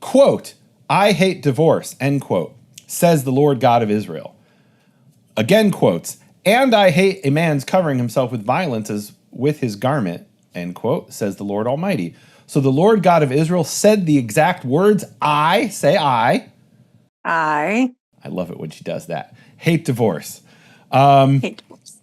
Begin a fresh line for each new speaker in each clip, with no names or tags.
quote, I hate divorce, end quote, says the Lord God of Israel. Again quotes, and I hate a man's covering himself with violence as with his garment, end quote, says the Lord Almighty. So the Lord God of Israel said the exact words, I love it when she does that. Hate divorce.
Hate divorce.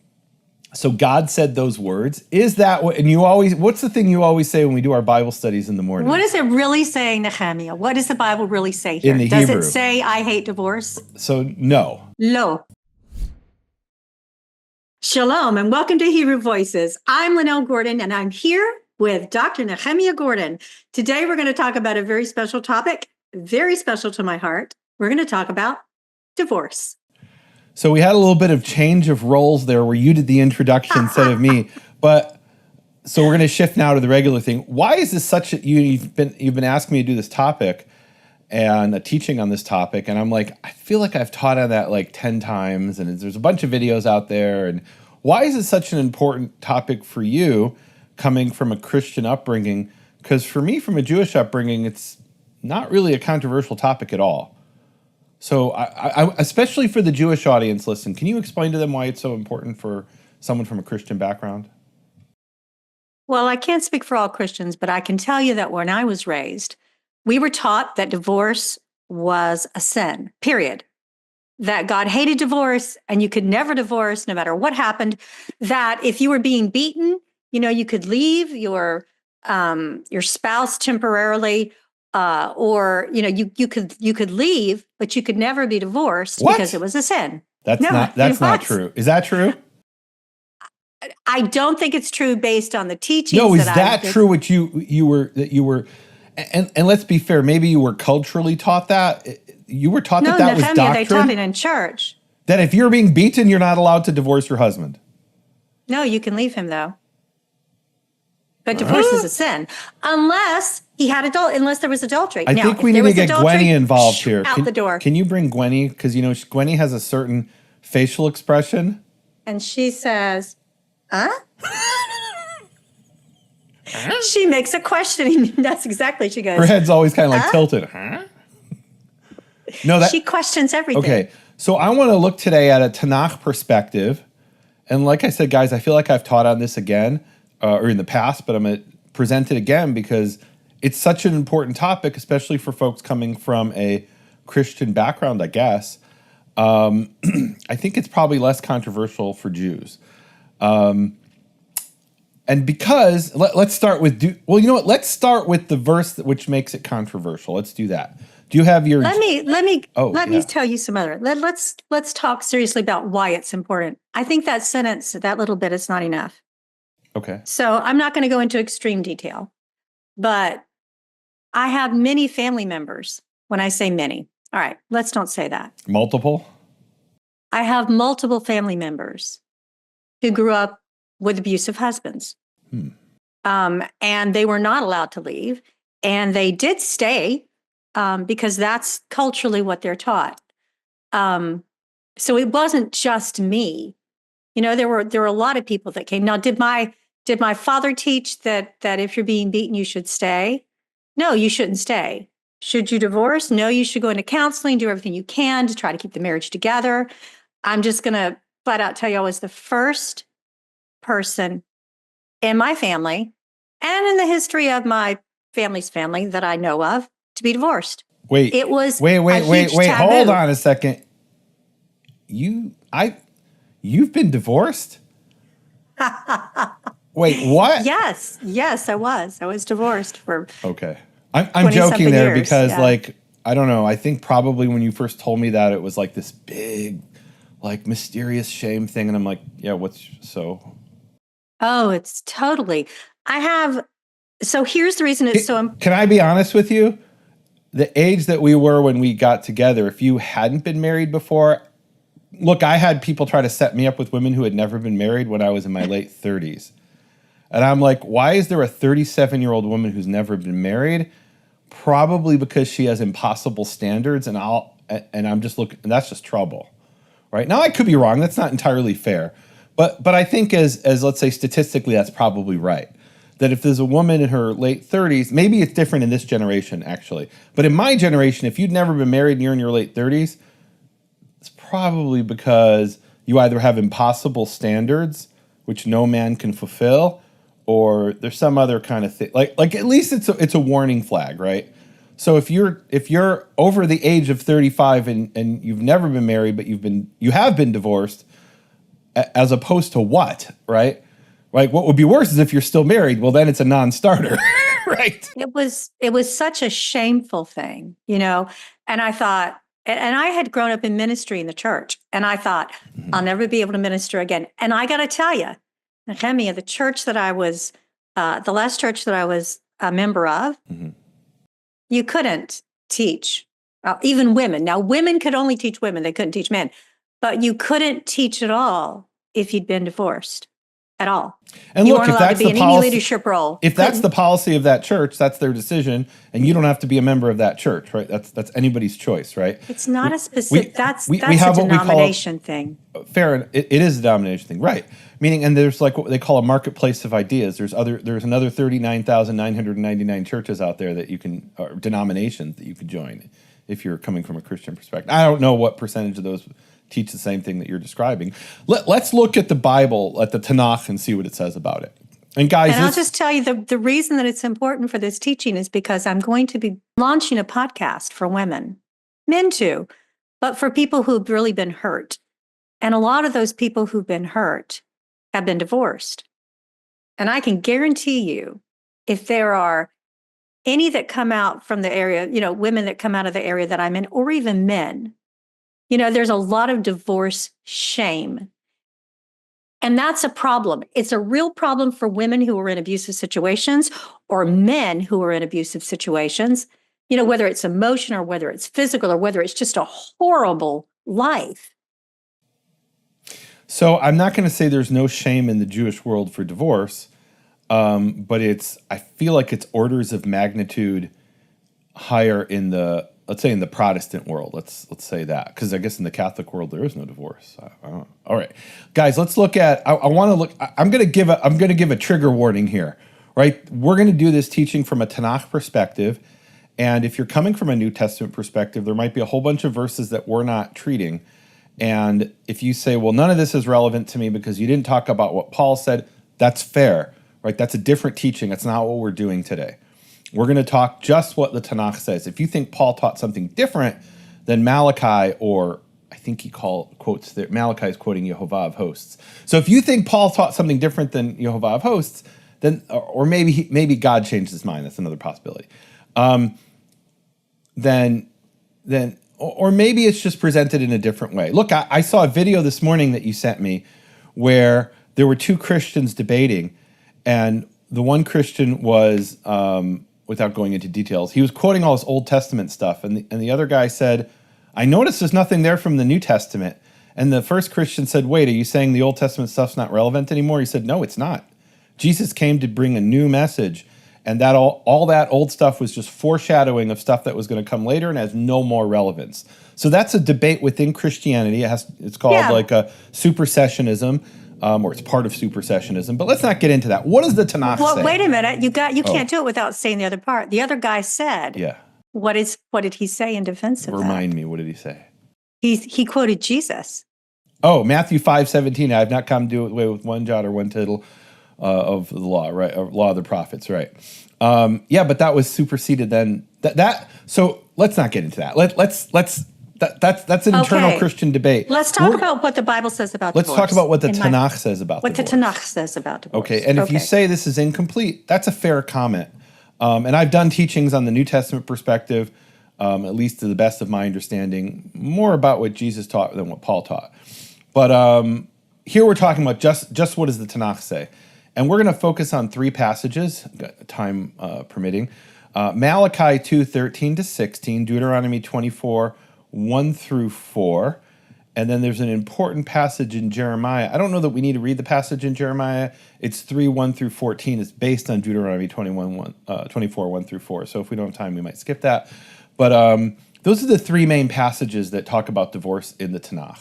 So God said those words. Is that what, and what's the thing you always say when we do our Bible studies in the morning?
What does it really say, Nehemia? What does the Bible really say here?
In the
Does
Hebrew.
it say, I hate divorce?
So no.
Lo. Shalom and welcome to Hebrew Voices. I'm Lynell Gordon and I'm here with Dr. Nehemia Gordon. Today we're going to talk about a very special topic, very special to my heart. We're going to talk about divorce.
So we had a little bit of change of roles there where you did the introduction instead of me. But so we're going to shift now to the regular thing. Why is this such a, you've been asking me to do this topic and a teaching on this topic, and I'm like, I feel like I've taught on that like 10 times, and there's a bunch of videos out there. And why is it such an important topic for you coming from a Christian upbringing? Because for me, from a Jewish upbringing, it's not really a controversial topic at all. So I especially for the Jewish audience, listen, can you explain to them why it's so important for someone from a Christian background?
Well, I can't speak for all Christians, but I can tell you that when I was raised, we were taught that divorce was a sin, period. That God hated divorce and you could never divorce no matter what happened. That if you were being beaten, you could leave your spouse temporarily, or you could leave, but you could never be divorced because it was a sin.
That's not true. Is that true?
I don't think it's true based on the teachings.
No, is that true? What you were, and let's be fair. Maybe you were culturally taught that. You were taught that was doctrine.
They taught it in church.
That if you're being beaten, you're not allowed to divorce your husband.
No, you can leave him though. But divorce is a sin, unless there was adultery.
I think we need to get Gwenny involved here.
Out the door.
Can you bring Gwenny? Because Gwenny has a certain facial expression.
And she says, huh? She makes a questioning. That's exactly. She goes.
Her head's always kind of like tilted. Huh? No,
she questions everything.
Okay, so I want to look today at a Tanakh perspective, and like I said, guys, I feel like I've taught on this again. Or in the past, but I'm going to present it again because it's such an important topic, especially for folks coming from a Christian background, I guess. I think it's probably less controversial for Jews. And because, let's start with, let's start with the verse which makes it controversial. Let's do that. Do you have your...
Let me tell you some other. Let's talk seriously about why it's important. I think that sentence, that little bit, is not enough.
Okay.
So I'm not going to go into extreme detail, but I have many family members. When I say many, all right, let's don't say that.
Multiple?
I have multiple family members who grew up with abusive husbands. And they were not allowed to leave. And they did stay because that's culturally what they're taught. So it wasn't just me. There were a lot of people that came. Now, did my father teach that if you're being beaten, you should stay? No, you shouldn't stay. Should you divorce? No, you should go into counseling, do everything you can to try to keep the marriage together. I'm just going to flat out tell you, I was the first person in my family and in the history of my family's family that I know of to be divorced.
Wait. Hold on a second. You've been divorced? Wait, what?
Yes, I was. I was divorced for.
Okay, I'm joking there
years,
because, I don't know. I think probably when you first told me that, it was like this big, mysterious shame thing, and I'm like, yeah, what's so?
Oh, it's totally. So here's the reason it's so important.
Can I be honest with you? The age that we were when we got together, if you hadn't been married before. Look, I had people try to set me up with women who had never been married when I was in my late 30s. And I'm like, why is there a 37-year-old woman who's never been married? Probably because she has impossible standards, and I'm just looking, and that's just trouble. Right? Now I could be wrong, that's not entirely fair. But I think as let's say statistically, that's probably right. that if there's a woman in her late 30s, maybe it's different in this generation, actually. But in my generation, if you'd never been married and you're in your late 30s, it's probably because you either have impossible standards, which no man can fulfill, or there's some other kind of thing. Like at least it's a warning flag, right? So if you're over the age of 35 and you've never been married, but you have been divorced, as opposed to what, right? Like what would be worse is if you're still married. Well, then it's a non-starter, right?
It was such a shameful thing, and I thought, and I had grown up in ministry in the church, and I thought, I'll never be able to minister again. And I got to tell you, Nehemia, the church that I was, the last church that I was a member of, you couldn't teach, even women. Now, women could only teach women. They couldn't teach men. But you couldn't teach at all if you'd been divorced at all.
And
you
look,
weren't
if
allowed
that's
to be
the
in any
policy,
leadership role.
if that's the policy of that church, that's their decision, and you don't have to be a member of that church, right? That's anybody's choice, right?
It's not a specific. That's
we
a
have what we call
denomination thing.
Fair, it is a denomination thing, right? Meaning, and there's like what they call a marketplace of ideas. There's another 39,999 churches out there that you can, or denominations that you could join if you're coming from a Christian perspective. I don't know what percentage of those teach the same thing that you're describing. Let's look at the Bible, at the Tanakh, and see what it says about it. And guys,
and I'll just tell you the reason that it's important for this teaching is because I'm going to be launching a podcast for women, men too, but for people who've really been hurt. And a lot of those people who've been hurt have been divorced. And I can guarantee you, if there are any that come out from the area, women that come out of the area that I'm in, or even men, there's a lot of divorce shame. And that's a problem. It's a real problem for women who are in abusive situations or men who are in abusive situations, whether it's emotional or whether it's physical or whether it's just a horrible life.
So I'm not going to say there's no shame in the Jewish world for divorce, but I feel like it's orders of magnitude higher in let's say in the Protestant world. Let's say that, because I guess in the Catholic world there is no divorce. I don't know. All right, guys, let's look at. I want to look. I'm going to give a trigger warning here. Right, we're going to do this teaching from a Tanakh perspective, and if you're coming from a New Testament perspective, there might be a whole bunch of verses that we're not treating. And if you say, well, none of this is relevant to me because you didn't talk about what Paul said, that's fair, right? That's a different teaching. That's not what we're doing today. We're going to talk just what the Tanakh says. If you think Paul taught something different than Malachi, or I think he quotes there, Malachi is quoting Yehovah of hosts. So if you think Paul taught something different than Yehovah of hosts, then, or maybe God changed his mind. That's another possibility. Or maybe it's just presented in a different way. Look, I saw a video this morning that you sent me where there were two Christians debating, and the one Christian was, without going into details, he was quoting all this Old Testament stuff, and the other guy said, I noticed there's nothing there from the New Testament. And the first Christian said, wait, are you saying the Old Testament stuff's not relevant anymore? He said, no, it's not. Jesus came to bring a new message. And that all that old stuff was just foreshadowing of stuff that was going to come later and has no more relevance. So that's a debate within Christianity. It's called like a supersessionism, or it's part of supersessionism. But let's not get into that. What does the Tanakh say?
Well, wait a minute. You can't do it without saying the other part. The other guy said,
yeah.
What did he say in defense of that?
Remind me, what did he say?
He quoted Jesus.
Oh, Matthew 5:17. I have not come to do away with one jot or one tittle of the law, right? Or law of the prophets, right? Yeah, but that was superseded then. So let's not get into that. That's an internal Christian debate.
Let's talk about what the Bible says about divorce.
Let's talk about what the Tanakh says about divorce.
What the Tanakh says about divorce.
Okay, and if you say this is incomplete, that's a fair comment. And I've done teachings on the New Testament perspective, at least to the best of my understanding, more about what Jesus taught than what Paul taught. But here we're talking about just what does the Tanakh say. And we're going to focus on three passages, time permitting. Malachi 2:13-16, Deuteronomy 24, 1-4. And then there's an important passage in Jeremiah. I don't know that we need to read the passage in Jeremiah. It's 3:1-14. It's based on Deuteronomy 24, 1-4. So if we don't have time, we might skip that. But those are the three main passages that talk about divorce in the Tanakh.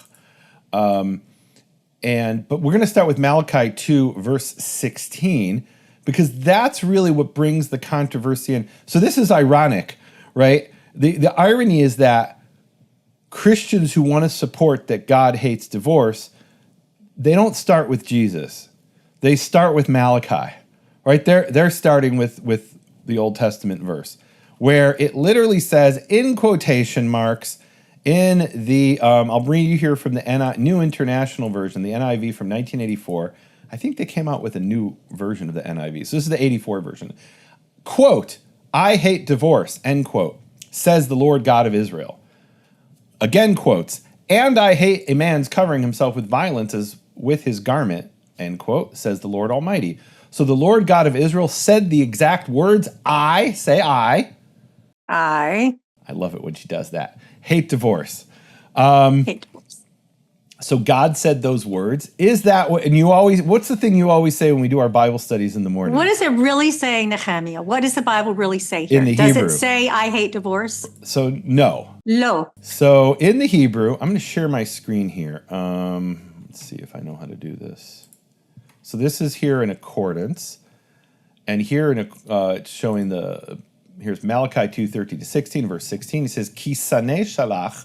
But we're going to start with Malachi 2, verse 16, because that's really what brings the controversy in. So this is ironic, right? The irony is that Christians who want to support that God hates divorce, they don't start with Jesus. They start with Malachi, right? They're starting with the Old Testament verse, where it literally says, in quotation marks, in the, I'll read you here from the New International Version, the NIV from 1984. I think they came out with a new version of the NIV. So this is the 84 version. Quote, I hate divorce, end quote, says the Lord God of Israel. Again quotes, and I hate a man's covering himself with violence as with his garment, end quote, says the Lord Almighty. So the Lord God of Israel said the exact words, I love it when she does that. Hate divorce.
Hate divorce.
So God said those words. Is that what, and what's the thing you always say when we do our Bible studies in the morning?
What does it really say, Nehemia? What does the Bible really say here?
In the
Does
Hebrew.
it say, I hate divorce?
So no.
No.
So in the Hebrew, I'm going to share my screen here. Let's see if I know how to do this. So this is here in accordance. And here it's showing here's Malachi 2:13-16, verse 16. It says, Ki saneh shalach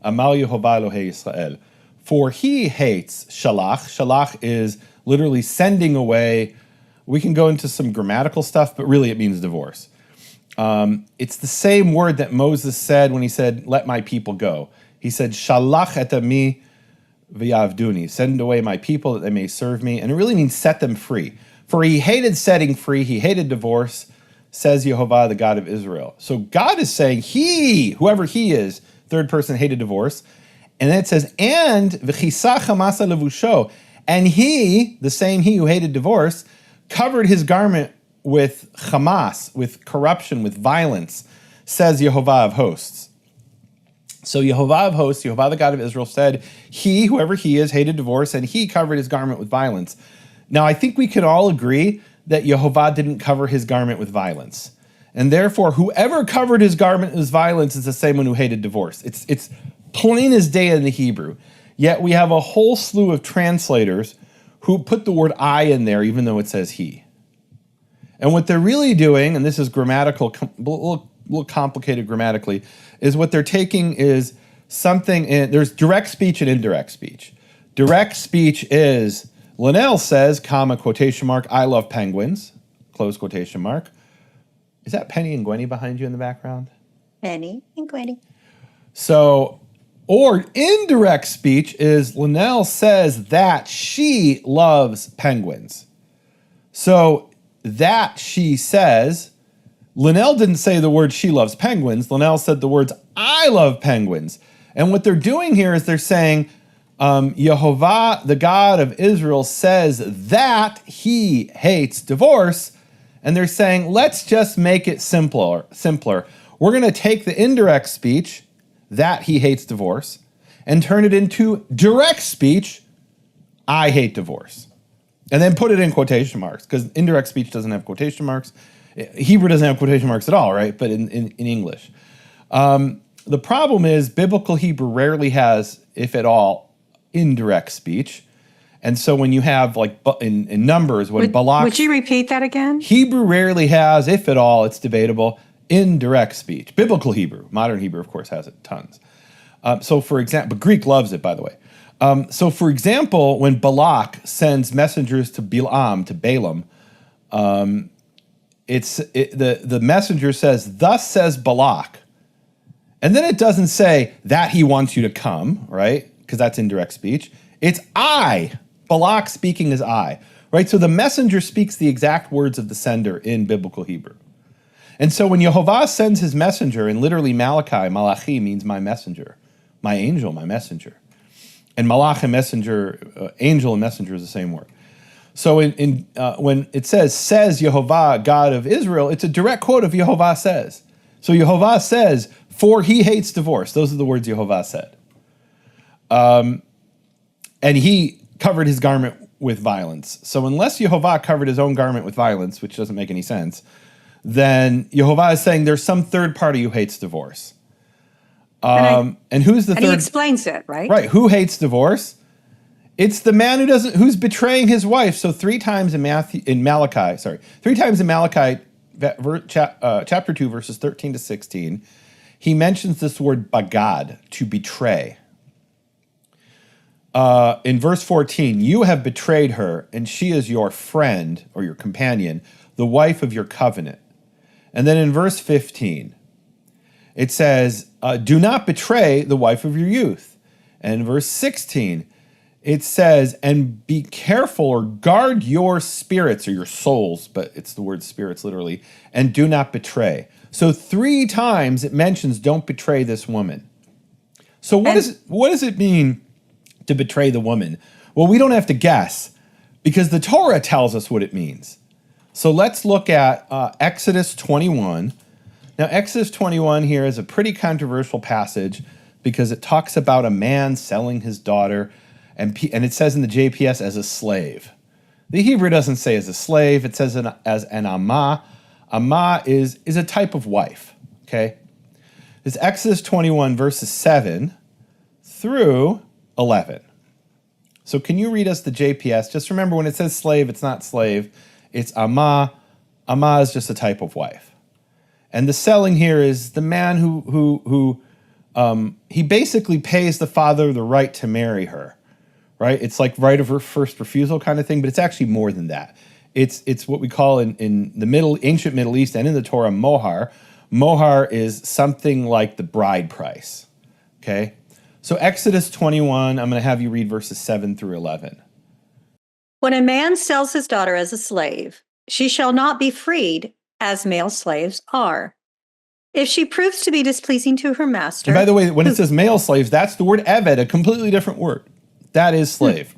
amal Yehovah Elohei Yisrael. For he hates shalach. Shalach is literally sending away. We can go into some grammatical stuff, but really it means divorce. It's the same word that Moses said when he said, let my people go. He said, shalach et ami v'yavduni. Send away my people that they may serve me. And it really means set them free. For he hated setting free. He hated divorce, says Yehovah, the God of Israel. So God is saying whoever he is, third person, hated divorce. And then it says, and v'chisa chamasa levusho. And he, the same he who hated divorce, covered his garment with Hamas, with corruption, with violence, says Yehovah of hosts. So Yehovah of hosts, Yehovah the God of Israel, said, whoever he is, hated divorce, and he covered his garment with violence. Now, I think we can all agree that Yehovah didn't cover his garment with violence. And therefore, whoever covered his garment with violence is the same one who hated divorce. It's plain as day in the Hebrew. Yet we have a whole slew of translators who put the word I in there, even though it says he. And what they're really doing, and this is grammatical, a little complicated grammatically, is what they're taking is something, there's direct speech and indirect speech. Direct speech is, Lynell says, comma, quotation mark, I love penguins, close quotation mark. Is that Penny and Gwenny behind you in the background?
Penny and Gwenny.
So, or indirect speech is Lynell says that she loves penguins. So that she says, Lynell didn't say the word she loves penguins. Lynell said the words I love penguins. And what they're doing here is they're saying Yehovah, the God of Israel, says that he hates divorce. And they're saying, let's just make it simpler. We're going to take the indirect speech, that he hates divorce, and turn it into direct speech, I hate divorce. And then put it in quotation marks, because indirect speech doesn't have quotation marks. Hebrew doesn't have quotation marks at all, right? But in English. The problem is biblical Hebrew rarely has, if at all, indirect speech. And so when you have, like, in Numbers, when Balak...
Would you repeat that again?
Hebrew rarely has, if at all, it's debatable, indirect speech. Biblical Hebrew. Modern Hebrew, of course, has it tons. So, for example, but Greek loves it, by the way. So, for example, when Balak sends messengers to Balaam, the messenger says, thus says Balak. And then it doesn't say that he wants you to come, right? Because that's indirect speech. It's I. Balak speaking is I, right? So the messenger speaks the exact words of the sender in biblical Hebrew. And so when Yehovah sends his messenger, and literally Malachi means my messenger, my angel, my messenger. And malach and messenger, angel and messenger is the same word. So when it says Yehovah, God of Israel, it's a direct quote of Yehovah says. So Yehovah says, for he hates divorce. Those are the words Yehovah said. And he covered his garment with violence. So unless Yehovah covered his own garment with violence, which doesn't make any sense, then Yehovah is saying there's some third party who hates divorce. And who's the third?
And he explains it, right?
Right. Who hates divorce? It's the man who's betraying his wife. So three times in Malachi, chapter 2, verses 13 to 16, he mentions this word bagad, to betray. In verse 14, you have betrayed her, and she is your friend or your companion, the wife of your covenant. And then in verse 15, it says, do not betray the wife of your youth. And in verse 16, it says, and be careful or guard your spirits or your souls, but it's the word spirits literally, and do not betray. So 3 times it mentions don't betray this woman. So what does it mean to betray the woman? Well, we don't have to guess because the Torah tells us what it means. So let's look at Exodus 21. Now, Exodus 21 here is a pretty controversial passage because it talks about a man selling his daughter, and it says in the JPS as a slave. The Hebrew doesn't say as a slave, it says as an amah. Amah is a type of wife, okay? It's Exodus 21 verses 7 through 11. So can you read us the JPS? Just remember when it says slave, it's not slave, it's amah. Amah is just a type of wife. And the selling here is the man who he basically pays the father the right to marry her. Right? It's like right of first refusal kind of thing, but it's actually more than that. It's what we call in the ancient Middle East and in the Torah, mohar. Mohar is something like the bride price. Okay? So Exodus 21, I'm going to have you read verses 7 through 11.
When a man sells his daughter as a slave, she shall not be freed as male slaves are. If she proves to be displeasing to her master.
And by the way, when it says male slaves, that's the word eved, a completely different word. That is slave.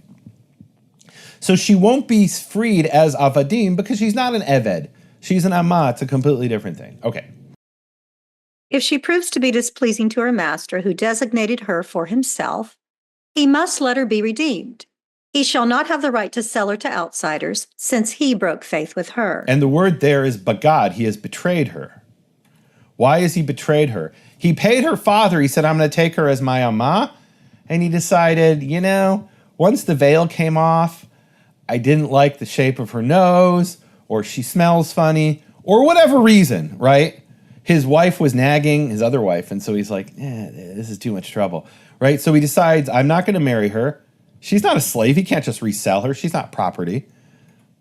So she won't be freed as avadim because she's not an eved. She's an amah. It's a completely different thing. Okay.
If she proves to be displeasing to her master who designated her for himself, he must let her be redeemed. He shall not have the right to sell her to outsiders since he broke faith with her.
And the word there is bagad. He has betrayed her. Why has he betrayed her? He paid her father. He said, I'm going to take her as my amah. And he decided, once the veil came off, I didn't like the shape of her nose, or she smells funny, or whatever reason, right? His wife was nagging, his other wife, and so he's like, this is too much trouble, right? So he decides, I'm not going to marry her. She's not a slave. He can't just resell her. She's not property.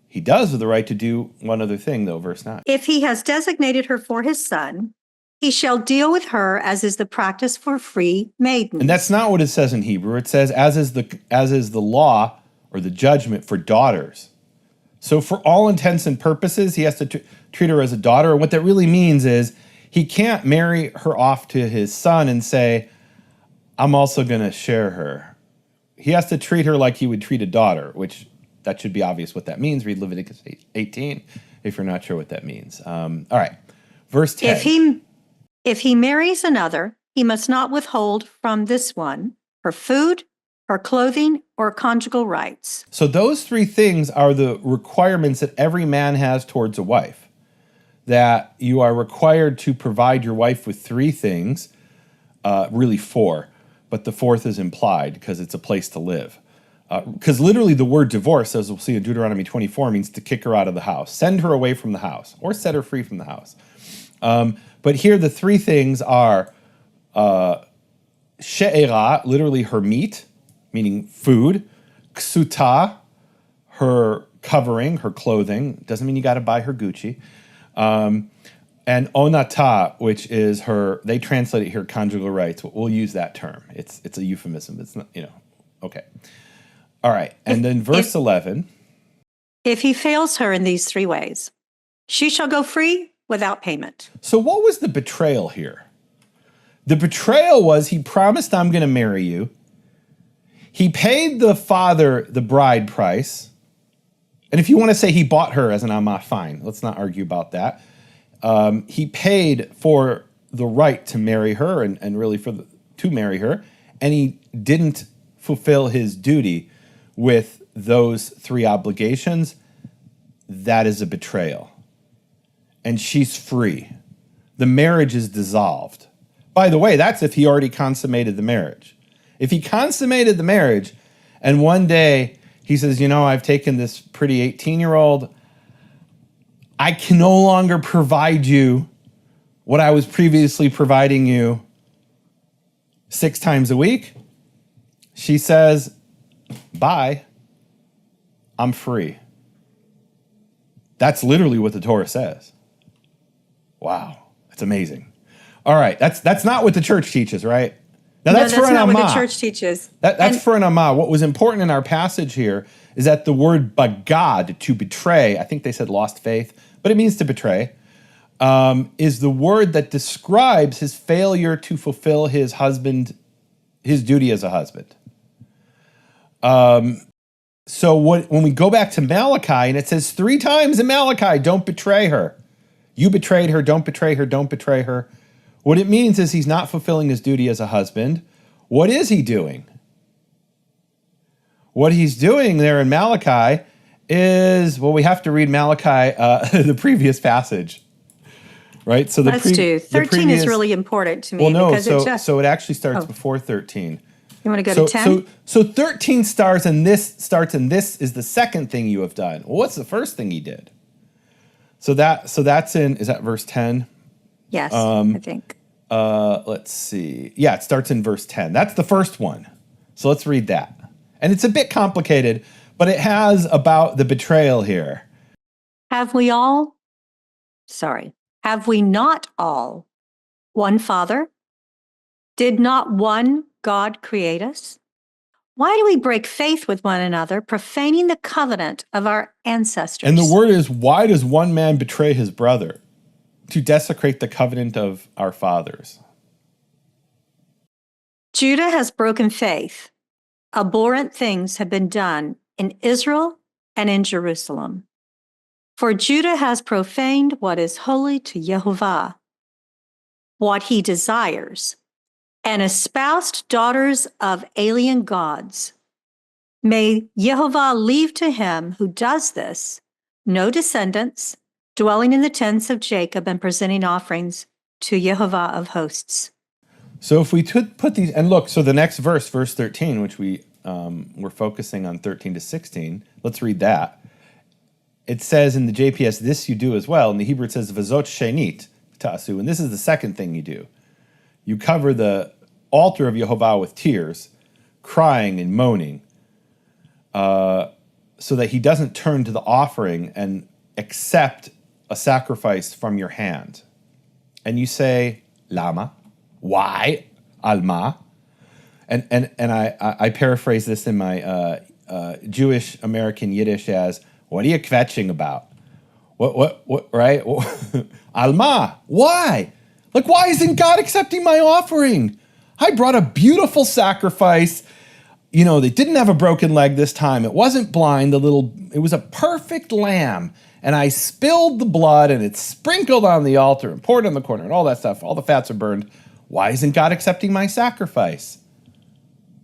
He does have the right to do one other thing, though, verse 9.
If he has designated her for his son, he shall deal with her as is the practice for free maidens.
And that's not what it says in Hebrew. It says, as is the law or the judgment for daughters. So for all intents and purposes, he has to treat her as a daughter. And what that really means is he can't marry her off to his son and say, I'm also going to share her. He has to treat her like he would treat a daughter, which that should be obvious what that means. Read Leviticus 18 if you're not sure what that means. All right, verse 10.
If he marries another, he must not withhold from this one her food, her clothing, or conjugal rights.
So those 3 things are the requirements that every man has towards a wife. That you are required to provide your wife with 3 things, really 4, but the 4th is implied because it's a place to live. Because literally the word divorce, as we'll see in Deuteronomy 24, means to kick her out of the house, send her away from the house, or set her free from the house. But here the 3 things are she'era, literally her meat, meaning food, ksuta, her covering, her clothing, doesn't mean you got to buy her Gucci, and onata, which is her, they translate it here, conjugal rights. We'll use that term. It's a euphemism. It's not, okay. All right, and then verse 11.
If he fails her in these 3 ways, she shall go free without payment.
So what was the betrayal here? The betrayal was he promised, I'm going to marry you. He paid the father the bride price. And if you want to say he bought her as an amah, fine. Let's not argue about that. He paid for the right to marry her and really to marry her. And he didn't fulfill his duty with those 3 obligations. That is a betrayal. And she's free. The marriage is dissolved. By the way, that's if he already consummated the marriage. If he consummated the marriage And one day he says, I've taken this pretty 18-year-old. I can no longer provide you what I was previously providing you 6 times a week. She says, bye. I'm free. That's literally what the Torah says. Wow, that's amazing. All right, that's not what the church teaches, right? Now that's for an
not
amah.
what the church teaches.
That's for an amah. What was important in our passage here is that the word bagad, to betray, I think they said lost faith, but it means to betray, is the word that describes his failure to fulfill his duty as a husband. So when we go back to Malachi, and it says 3 times in Malachi, don't betray her. You betrayed her, don't betray her, don't betray her. What it means is he's not fulfilling his duty as a husband. What is he doing? What he's doing there in Malachi is, we have to read Malachi, the previous passage, right? So
Let's do. 13 is really important to me.
Well, no,
because
so it actually starts before 13.
You want to go to 10?
So 13 starts, and this is the second thing you have done. Well, what's the first thing he did? So that's is that verse 10?
Yes, I think.
Let's see. Yeah, it starts in verse 10. That's the first one. So let's read that. And it's a bit complicated, but it has about the betrayal here.
Have we not all one Father? Did not one God create us? Why do we break faith with one another, profaning the covenant of our ancestors?
And the word is, why does one man betray his brother? To desecrate the covenant of our fathers.
Judah has broken faith. Abhorrent things have been done in Israel and in Jerusalem. For Judah has profaned what is holy to Yehovah, what he desires, and espoused daughters of alien gods. May Yehovah leave to him who does this no descendants, dwelling in the tents of Jacob and presenting offerings to Yehovah of hosts.
So if we put these, and look, so the next verse, verse 13, which we're focusing on 13 to 16, let's read that. It says in the JPS, this you do as well. In the Hebrew it says, vazot shenit ta'asu, and this is the second thing you do. You cover the altar of Yehovah with tears, crying and moaning, so that he doesn't turn to the offering and accept a sacrifice from your hand. And you say, lama, why, alma? And I paraphrase this in my Jewish American Yiddish as, what are you kvetching about? What, right? Alma, why? Like, why isn't God accepting my offering? I brought a beautiful sacrifice. They didn't have a broken leg this time. It wasn't blind. It was a perfect lamb. And I spilled the blood, and it's sprinkled on the altar and poured on the corner and all that stuff. All the fats are burned. Why isn't God accepting my sacrifice?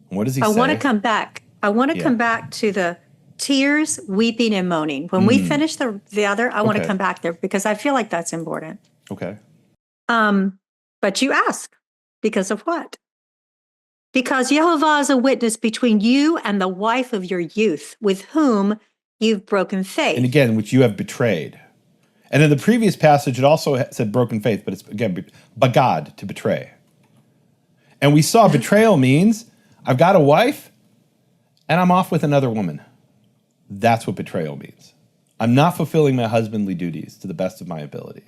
What does he say?
I want to come back. Come back to the tears, weeping, and moaning. When we finish the other, I want to come back there because I feel like that's important.
Okay.
But you ask, because of what? Because Yehovah is a witness between you and the wife of your youth, with whom you've broken faith.
And again, which you have betrayed. And in the previous passage, it also said broken faith, but it's, again, bagad, to betray. And we saw betrayal means I've got a wife and I'm off with another woman. That's what betrayal means. I'm not fulfilling my husbandly duties to the best of my ability.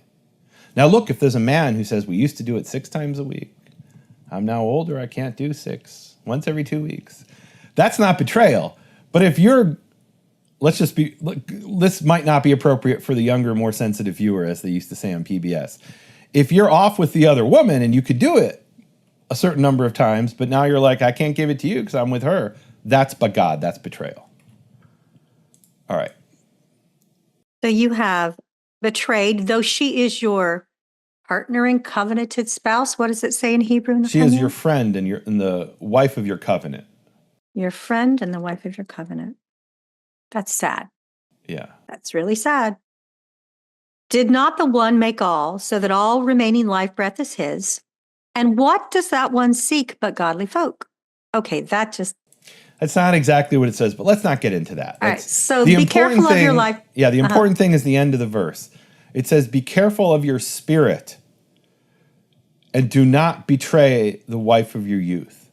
Now look, if there's a man who says we used to do it 6 times a week, I'm now older, I can't do 6, once every 2 weeks. That's not betrayal. But if you're, this might not be appropriate for the younger, more sensitive viewer, as they used to say on PBS. If you're off with the other woman and you could do it a certain number of times, but now you're like, I can't give it to you because I'm with her, that's bagad, that's betrayal. All right.
So you have betrayed, though she is your partner and covenanted spouse. What does it say in Hebrew?
She is your friend and the wife of your covenant.
Your friend and the wife of your covenant. That's sad.
Yeah.
That's really sad. Did not the one make all, so that all remaining life breath is his? And what does that one seek but godly folk? Okay, that just...
That's not exactly what it says, but let's not get into that.
All right.
That's
So
the
be
important
careful of your
thing-
life.
Yeah, the important thing is the end of the verse. It says, be careful of your spirit and do not betray the wife of your youth.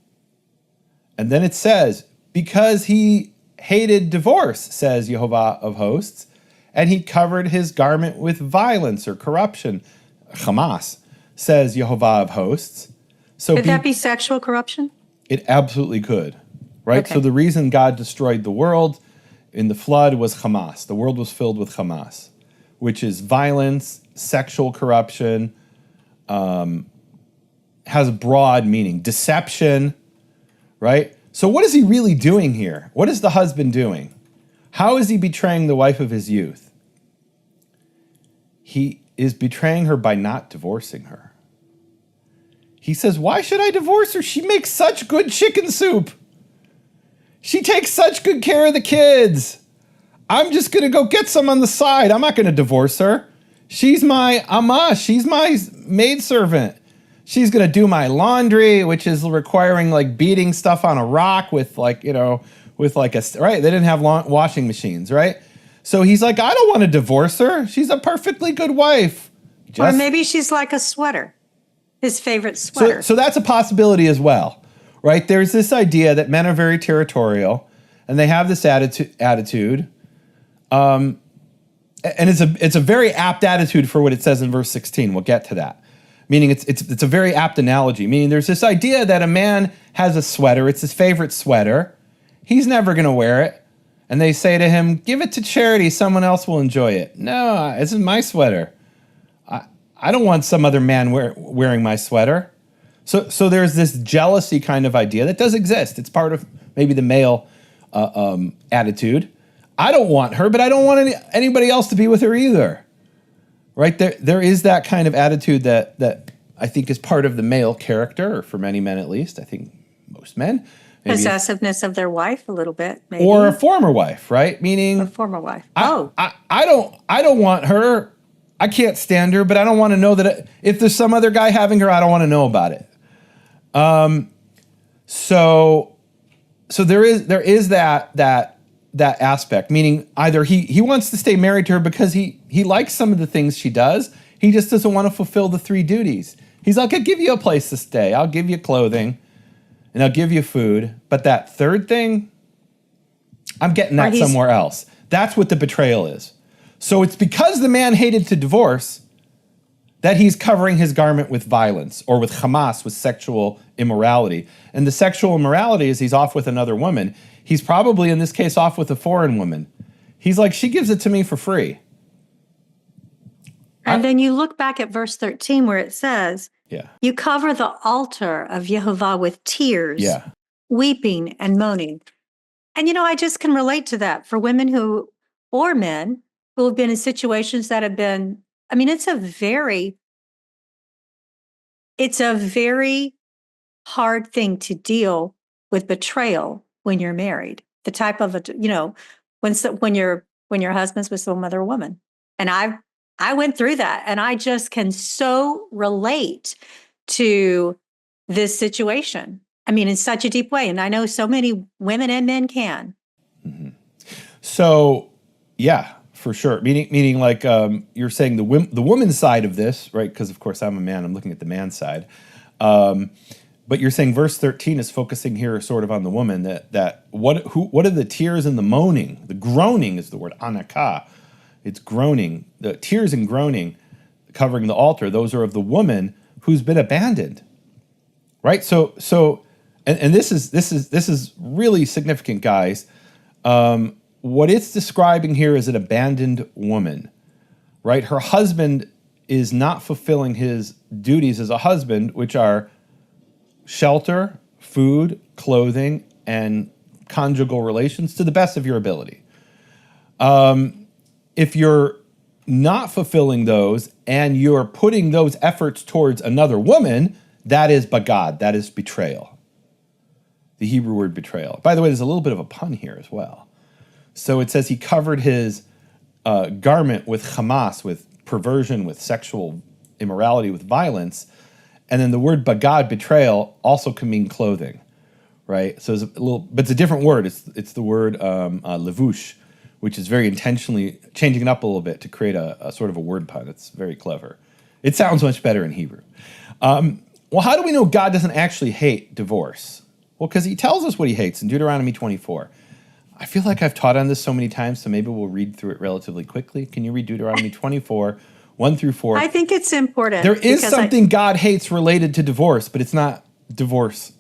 And then it says, because he hated divorce, says Jehovah of hosts, and he covered his garment with violence or corruption. Hamas, says Jehovah of hosts. So
Could that be sexual corruption?
It absolutely could, right?
Okay.
So the reason God destroyed the world in the flood was Hamas. The world was filled with Hamas, which is violence, sexual corruption, has a broad meaning, deception, right? So what is he really doing here? What is the husband doing? How is he betraying the wife of his youth? He is betraying her by not divorcing her. He says, why should I divorce her? She makes such good chicken soup. She takes such good care of the kids. I'm just going to go get some on the side. I'm not going to divorce her. She's my ama. She's my maidservant. She's going to do my laundry, which is requiring like beating stuff on a rock with like, with like a, right? They didn't have washing machines, right? So he's like, I don't want to divorce her. She's a perfectly good wife.
Or maybe she's like a sweater. His favorite sweater.
So that's a possibility as well, right? There's this idea that men are very territorial, and they have this attitude, and it's a very apt attitude for what it says in verse 16. We'll get to that. Meaning it's a very apt analogy. Meaning there's this idea that a man has a sweater. It's his favorite sweater. He's never going to wear it, and they say to him, "Give it to charity. Someone else will enjoy it." No, this is my sweater. I don't want some other man wearing my sweater. So there's this jealousy kind of idea that does exist. It's part of maybe the male attitude. I don't want her, but I don't want anybody else to be with her either. Right? There is that kind of attitude that I think is part of the male character, or for many men at least. I think most men.
Possessiveness of their wife a little bit, maybe.
Or a former wife, right? Meaning
a former wife.
I don't want her. I can't stand her, but I don't want to know that if there's some other guy having her, I don't want to know about it. So there is that aspect, meaning either he wants to stay married to her because he likes some of the things she does. He just doesn't want to fulfill the 3 duties. He's like, I'll give you a place to stay. I'll give you clothing and I'll give you food. But that third thing, I'm getting that somewhere else. That's what the betrayal is. So it's because the man hated to divorce that he's covering his garment with violence, or with Hamas, with sexual immorality. And the sexual immorality is he's off with another woman. He's probably, in this case, off with a foreign woman. He's like, she gives it to me for free.
And then you look back at verse 13 where it says,
yeah,
you cover the altar of Jehovah with tears,
yeah, weeping
and moaning. And, I just can relate to that for women or men who have been in situations that have been, it's a very hard thing to deal with betrayal when you're married. The type of, when your husband's with some other woman. And I went through that, and I just can so relate to this situation. In such a deep way. And I know so many women and men can.
Mm-hmm. So, yeah. For sure. Meaning like you're saying the woman's side of this, right? Because, of course, I'm a man. I'm looking at the man's side. But you're saying verse 13 is focusing here sort of on the woman. What are the tears and the moaning? The groaning is the word, anaka. It's groaning. The tears and groaning covering the altar, those are of the woman who's been abandoned. Right? So this is really significant, guys. What it's describing here is an abandoned woman, right? Her husband is not fulfilling his duties as a husband, which are shelter, food, clothing, and conjugal relations to the best of your ability. If you're not fulfilling those and you're putting those efforts towards another woman, that is bagad, that is betrayal. The Hebrew word betrayal. By the way, there's a little bit of a pun here as well. So it says he covered his garment with Hamas, with perversion, with sexual immorality, with violence. And then the word bagad, betrayal, also can mean clothing, right? So it's a little, but it's a different word. It's the word levush, which is very intentionally changing it up a little bit to create a sort of a word pun. It's very clever. It sounds much better in Hebrew. Well, how do we know God doesn't actually hate divorce? Well, because he tells us what he hates in Deuteronomy 24. I feel like I've taught on this so many times, so maybe we'll read through it relatively quickly. Can you read Deuteronomy 24, 1 through 4?
I think it's important.
There is something God hates related to divorce, but it's not divorce.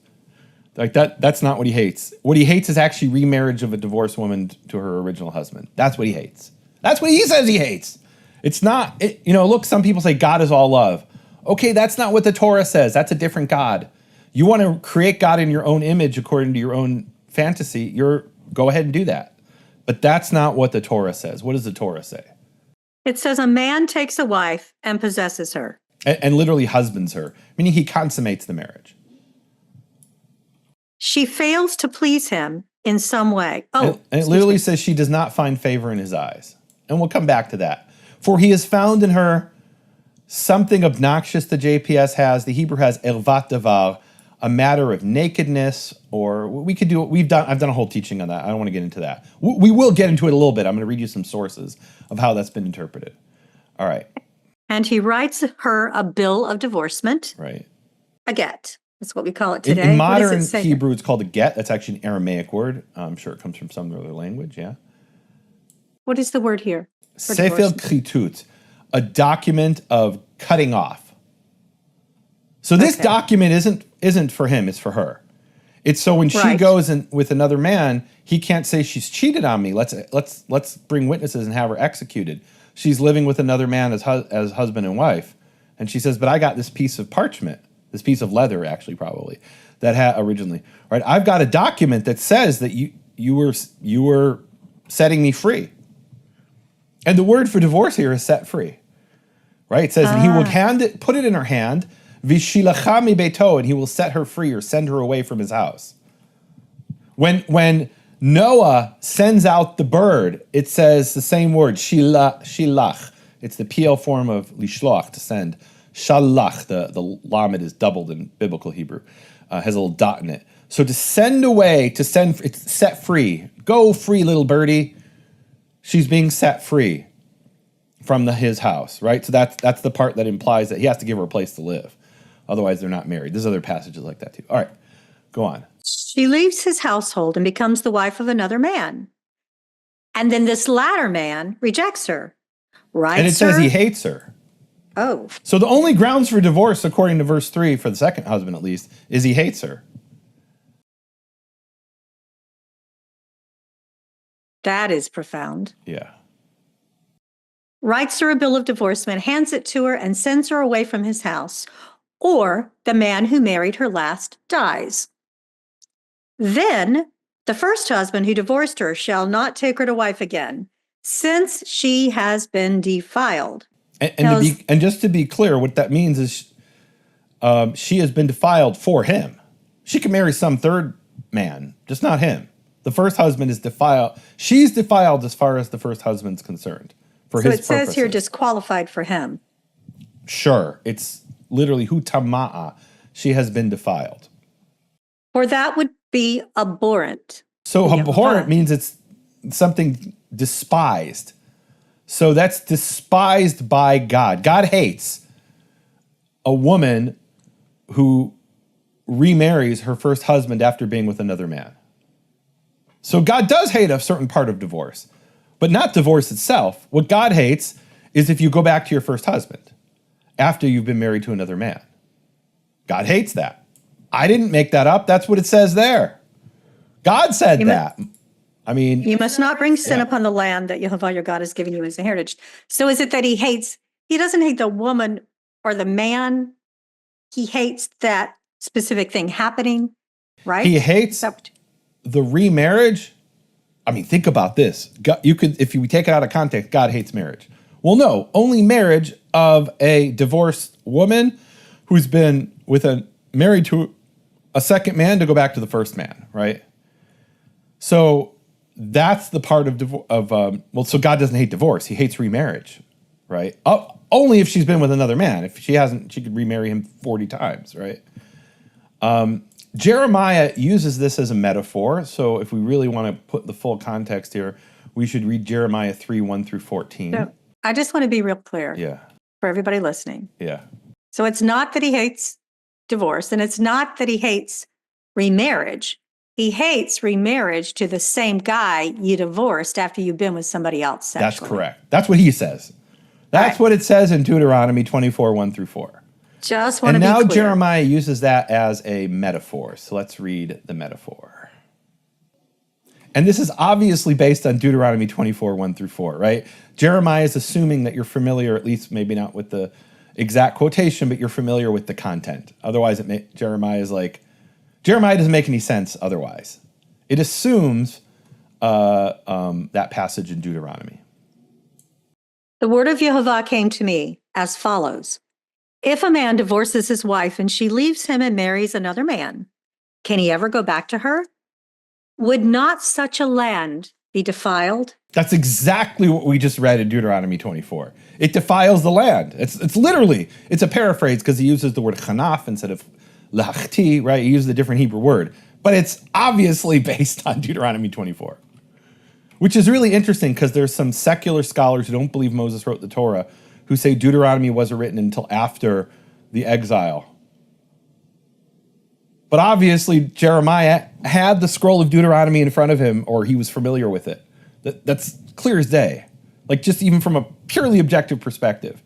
Like that's not what he hates. What he hates is actually remarriage of a divorced woman to her original husband. That's what he hates. That's what he says he hates. It's not, look, some people say God is all love. Okay, that's not what the Torah says. That's a different God. You want to create God in your own image according to your own fantasy, go ahead and do that. But that's not what the Torah says. What does the Torah say?
It says a man takes a wife and possesses her.
And literally husbands her, meaning he consummates the marriage.
She fails to please him in some way.
And it literally says she does not find favor in his eyes. And we'll come back to that. For he has found in her something obnoxious the JPS has. The Hebrew has ervat davar, a matter of nakedness, or I've done a whole teaching on that. I don't want to get into that. We will get into it a little bit. I'm going to read you some sources of how that's been interpreted. All right.
And he writes her a bill of divorcement.
Right.
A get. That's what we call it today.
In modern Hebrew, it's called a get. That's actually an Aramaic word. I'm sure it comes from some other language, yeah.
What is the word here?
Sefer kritut, a document of cutting off. So this document isn't for him, it's for her. It's so when she goes with another man, he can't say she's cheated on me. Let's bring witnesses and have her executed. She's living with another man as husband and wife. And she says, but I got this piece of parchment, this piece of leather actually probably, that had originally, right? I've got a document that says that you were setting me free. And the word for divorce here is set free, right? It says, and he will put it in her hand, vishilacha mi beito, and he will set her free or send her away from his house. When Noah sends out the bird, it says the same word, shilach. It's the PL form of lishloach, to send. Shalach, the lamed is doubled in biblical Hebrew, has a little dot in it. So to send away, it's set free. Go free, little birdie. She's being set free from his house, right? So that's the part that implies that he has to give her a place to live. Otherwise, they're not married. There's other passages like that too. All right, go on.
She leaves his household and becomes the wife of another man. And then this latter man rejects her, right?
And it says he hates her.
Oh.
So the only grounds for divorce, according to verse 3, for the second husband at least, is he hates her.
That is profound.
Yeah.
Writes her a bill of divorcement, hands it to her, and sends her away from his house. Or the man who married her last dies. Then the first husband who divorced her shall not take her to wife again, since she has been defiled.
And just to be clear, what that means is she has been defiled for him. She can marry some third man, just not him. The first husband is defiled. She's defiled as far as the first husband's concerned. For his purposes. So it
says here disqualified for him.
Sure. It's literally hu tama'a. She has been defiled.
Or that would be abhorrent.
So abhorrent means it's something despised. So that's despised by God. God hates a woman who remarries her first husband after being with another man. So God does hate a certain part of divorce, but not divorce itself. What God hates is if you go back to your first husband after you've been married to another man. God hates that. I didn't make that up. That's what it says there. God said that.
You must not bring sin upon the land that Jehovah your God has given you as a heritage. So is it that he doesn't hate the woman or the man. He hates that specific thing happening, right?
He hates the remarriage. I mean, think about this. God, if you take it out of context, God hates marriage. Well, no, only marriage of a divorced woman who's been married to a second man to go back to the first man, right? So that's the part so God doesn't hate divorce. He hates remarriage, right? Only if she's been with another man. If she hasn't, she could remarry him 40 times, right? Jeremiah uses this as a metaphor. So if we really want to put the full context here, we should read Jeremiah 3, 1 through 14.
So I just want to be real clear
Yeah.
for everybody listening.
Yeah.
So it's not that he hates divorce, and it's not that he hates remarriage. He hates remarriage to the same guy you divorced after you've been with somebody else sexually.
That's correct. That's what he says. That's what it says in Deuteronomy 24, 1 through 4.
Just want to
And
be
now
clear.
Jeremiah uses that as a metaphor. So let's read the metaphor. And this is obviously based on Deuteronomy 24, 1 through 4, right? Jeremiah is assuming that you're familiar, at least maybe not with the exact quotation, but you're familiar with the content. Otherwise, Jeremiah doesn't make any sense otherwise. It assumes that passage in Deuteronomy.
The word of Jehovah came to me as follows. If a man divorces his wife and she leaves him and marries another man, can he ever go back to her? Would not such a land be defiled?
That's exactly what we just read in Deuteronomy 24. It defiles the land. It's literally, it's a paraphrase because he uses the word chanaf instead of lachti, right? He uses a different Hebrew word. But it's obviously based on Deuteronomy 24. Which is really interesting because there's some secular scholars who don't believe Moses wrote the Torah who say Deuteronomy wasn't written until after the exile. But obviously, Jeremiah had the scroll of Deuteronomy in front of him, or he was familiar with it. That's clear as day. Like, just even from a purely objective perspective,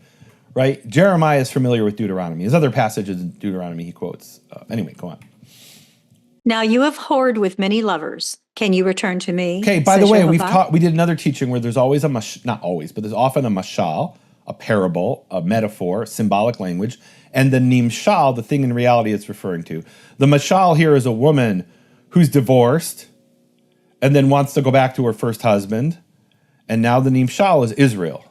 right? Jeremiah is familiar with Deuteronomy. His other passages in Deuteronomy he quotes. Anyway, go on.
Now you have whored with many lovers. Can you return to me?
Okay, by the
says
way,
Jehovah?
we did another teaching where there's always not always, but there's often a mashal, a parable, a metaphor, symbolic language, and the nimshal, the thing in reality it's referring to. The mashal here is a woman who's divorced and then wants to go back to her first husband, and now the nimshal is Israel.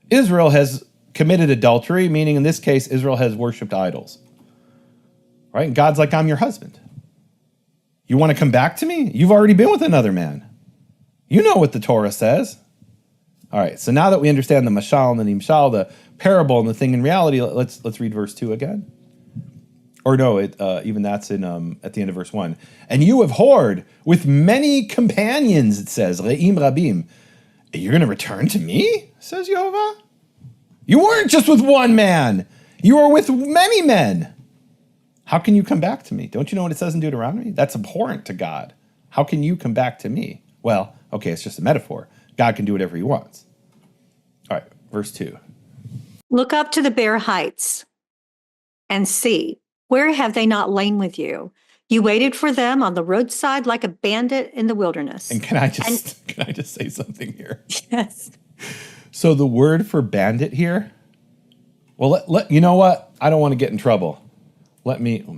Israel has committed adultery, meaning in this case, Israel has worshipped idols. Right? And God's like, I'm your husband. You want to come back to me? You've already been with another man. You know what the Torah says. All right, so now that we understand the mashal and the nimshal, the parable and the thing in reality, let's read verse 2 again. Or no, even that's in at the end of verse 1. And you have whored with many companions, it says, re'im rabim. You're going to return to me, says Jehovah? You weren't just with one man. You were with many men. How can you come back to me? Don't you know what it says in Deuteronomy? That's abhorrent to God. How can you come back to me? Well, okay, it's just a metaphor. God can do whatever he wants. All right, verse 2.
Look up to the bare heights and see, where have they not lain with you? You waited for them on the roadside like a bandit in the wilderness.
And can I just say something here?
Yes.
So the word for bandit here, well, you know what? I don't want to get in trouble. My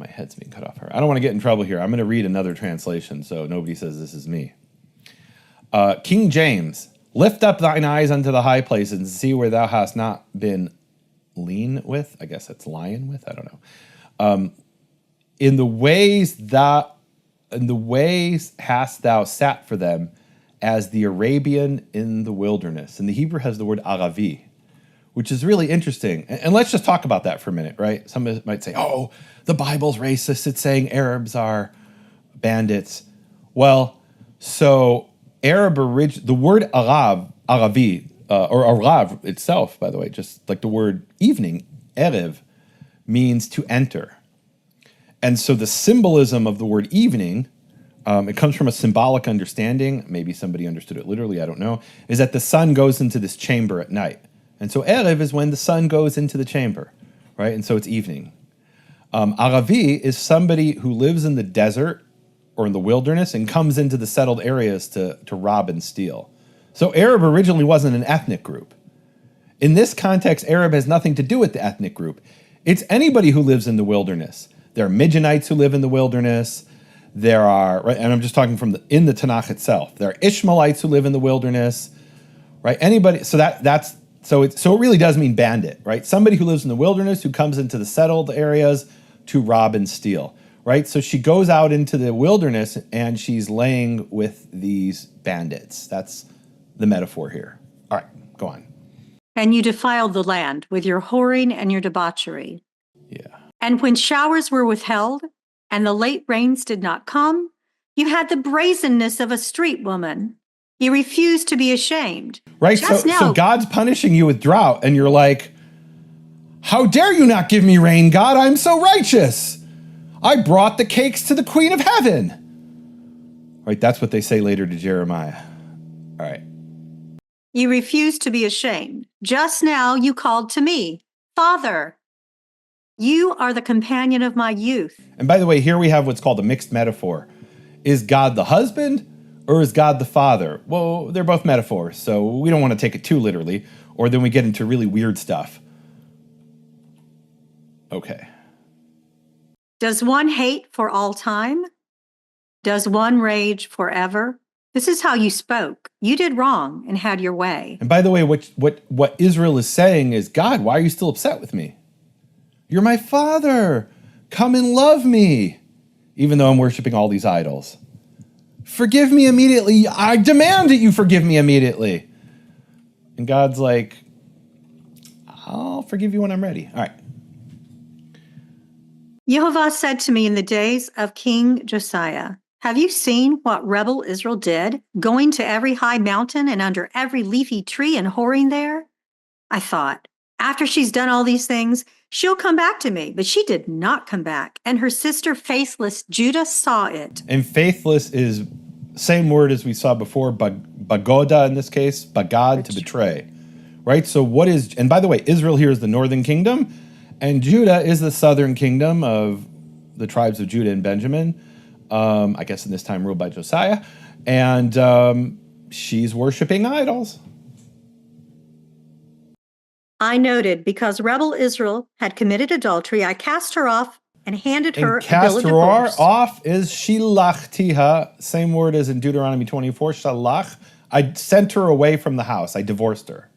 head's being cut off here. I don't want to get in trouble here. I'm going to read another translation so nobody says this is me. King James, lift up thine eyes unto the high places and see where thou hast not been lean with. I guess that's lion with. I don't know. In the ways hast thou sat for them as the Arabian in the wilderness. And the Hebrew has the word Aravi, which is really interesting. And let's just talk about that for a minute, right? Some might say, oh, the Bible's racist. It's saying Arabs are bandits. Well, so the word Aravi, or Arav itself, by the way, just like the word evening, Erev, means to enter. And so the symbolism of the word evening, it comes from a symbolic understanding, maybe somebody understood it literally, I don't know, is that the sun goes into this chamber at night. And so Erev is when the sun goes into the chamber, right? And so it's evening. Aravi is somebody who lives in the desert or in the wilderness and comes into the settled areas to rob and steal. So Arab originally wasn't an ethnic group. In this context, Arab has nothing to do with the ethnic group. It's anybody who lives in the wilderness. There are Midianites who live in the wilderness. There are, right, and I'm just talking in the Tanakh itself. There are Ishmaelites who live in the wilderness, right? Anybody, so it really does mean bandit, right? Somebody who lives in the wilderness who comes into the settled areas to rob and steal, right? So she goes out into the wilderness and she's laying with these bandits. That's the metaphor here. All right, go on.
And you defiled the land with your whoring and your debauchery.
Yeah.
And when showers were withheld, and the late rains did not come. You had the brazenness of a street woman. You refused to be ashamed.
Right?
Just
So
now,
God's punishing you with drought, and you're like, how dare you not give me rain, God? I'm so righteous. I brought the cakes to the Queen of Heaven. Right? That's what they say later to Jeremiah. All right.
you refused to be ashamed. Just now you called to me, Father. You are the companion of my youth.
And by the way, here we have what's called a mixed metaphor. Is God the husband or is God the father? Well, they're both metaphors, so we don't want to take it too literally, or then we get into really weird stuff. Okay.
Does one hate for all time? Does one rage forever? This is how you spoke. You did wrong and had your way.
And by the way, what Israel is saying is, God, why are you still upset with me? You're my father. Come and love me, even though I'm worshiping all these idols. Forgive me immediately. I demand that you forgive me immediately. And God's like, I'll forgive you when I'm ready. All right.
Jehovah said to me in the days of King Josiah, have you seen what rebel Israel did, going to every high mountain and under every leafy tree and whoring there? I thought, after she's done all these things, she'll come back to me. But she did not come back. And her sister, faithless Judah, saw it.
And faithless is same word as we saw before, bagoda in this case, bagad, to betray. Right? So what is, and by the way, Israel here is the northern kingdom, and Judah is the southern kingdom of the tribes of Judah and Benjamin. I guess in this time ruled by Josiah. And she's worshiping idols.
I noted, because rebel Israel had committed adultery, I cast her off and handed her a bill of divorce.
Cast her off is shilachtiha, same word as in Deuteronomy 24, shalach. I sent her away from the house. I divorced her.